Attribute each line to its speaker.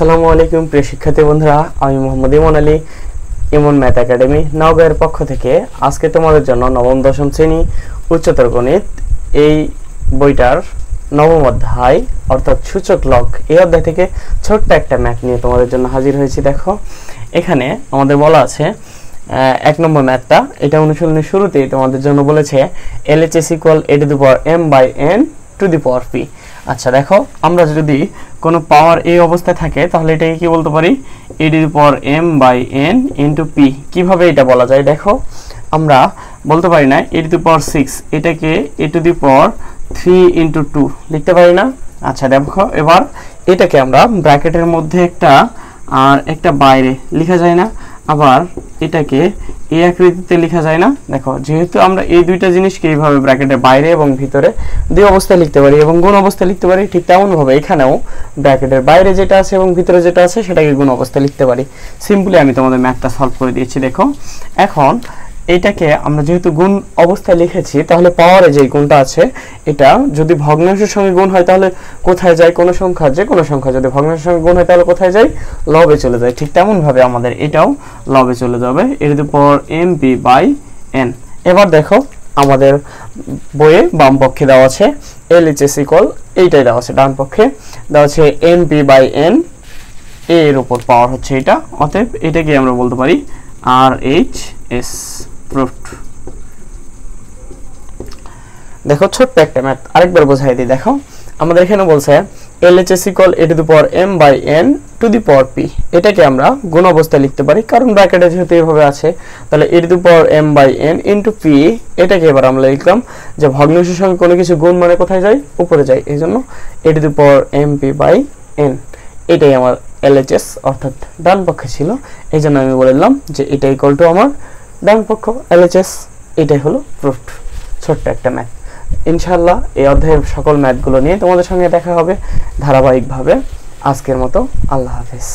Speaker 1: আসসালামু আলাইকুম প্রিয় শিক্ষার্থী বন্ধুরা, আমি মোহাম্মদ ইমন আলী, ইমন ম্যাথ একাডেমি নওগাঁয়ের পক্ষ থেকে আজকে তোমাদের জন্য নবম দশম শ্রেণী উচ্চতর গণিত এই বইটার নবম অধ্যায় অর্থাৎ সূচক লগ এই অধ্যায় থেকে ছোট্ট একটা ম্যাথ নিয়ে তোমাদের জন্য হাজির হয়েছি। দেখো এখানে আমাদের বলা আছে এক নম্বর ম্যাথটা, এটা অনুশীলনের শুরুতেই তোমাদের জন্য বলেছে LHS equal a to the power m by n to the power p। আচ্ছা দেখো, আমরা যদি কোনো পাওয়ার এই অবস্থায় থাকে তাহলে এটাকে কি বলতে পারি, a to the power m by n into p। কিভাবে এটা বলা যায় দেখো, আমরা বলতে পারি না a টু দি পাওয়ার 6 এটাকে a to the power 3 into 2 লিখতে পারি না। আচ্ছা দেখো, এবার এটাকে আমরা ব্র্যাকেটের মধ্যে একটা আর একটা বাইরে লেখা যায় না, আবার এটাকে এই আকৃতিতে লেখা যায় না। দেখো যেহেতু আমরা এই দুইটা জিনিসকে এইভাবে ব্র্যাকেটের বাইরে এবং ভিতরে দুই অবস্থায় লিখতে পারি এবং গুণ অবস্থায় লিখতে পারি, ঠিক তেমনভাবে এখানেও ব্র্যাকেটের বাইরে যেটা আছে এবং ভিতরে যেটা আছে সেটাকে গুণ অবস্থায় লিখতে পারি। সিম্পলি আমি তোমাদের ম্যাথটা সলভ করে দিয়েছি। দেখো এখন এইটাকে আমরা যেহেতু গুণ অবস্থায় লিখেছি, তাহলে পাওয়ারে যে গুণটা আছে এটা যদি ভগ্নাংশের সঙ্গে গুণ হয় তাহলে কোথায় যায়, কোনো সংখ্যা যে কোনো সংখ্যা যদি ভগ্নাংশের সঙ্গে গুণ হয় তাহলে কোথায় যায়, লবে চলে যায়। ঠিক তেমন ভাবে আমাদের এটাও লবে চলে যাবে, a to the power mp by n। এবার দেখো আমাদের বইয়ে বাম পক্ষে দেওয়া আছে LHS ইকুয়াল এইটাই দেওয়া আছে, ডান পক্ষে দেওয়া আছে mp বাই n, এর উপর পাওয়ার হচ্ছে এটা, অতএব এটাকে আমরা বলতে পারি RHS প্রুফড। দেখো ছোট্ট একটা ম্যাথ আরেকবার বোঝাই দিই। দেখো আমাদের এখানে বলছে LHS equal a to the power m by n to the power p। এটাকে আমরা গুণ অবস্থায় লিখতে পারি, কারণ ব্র্যাকেটে যেহেতু এইভাবে আছে, তাহলে a to the power m by n into p। এটাকে এবার আমরা লিখলাম যে ভগ্নাংশের সঙ্গে কোনো কিছু গুণ মানে কোথায় যায়, উপরে যায়, এইজন্য a to the power mp by n। এটাই আমার LHS অর্থাৎ ডান পক্ষে ছিল, এই জন্য আমি বলে দিলাম যে এটা ইকুয়াল টু আমার ডান পক্ষ LHS। এটাই হলো প্রুফড, ছোট্ট একটা ম্যাথ। ইনশাআল্লাহ এই অধ্যায়ের সকল ম্যাথগুলো নিয়ে তোমাদের সঙ্গে দেখা হবে ধারাবাহিকভাবে। আজকের মতো আল্লাহ হাফেজ।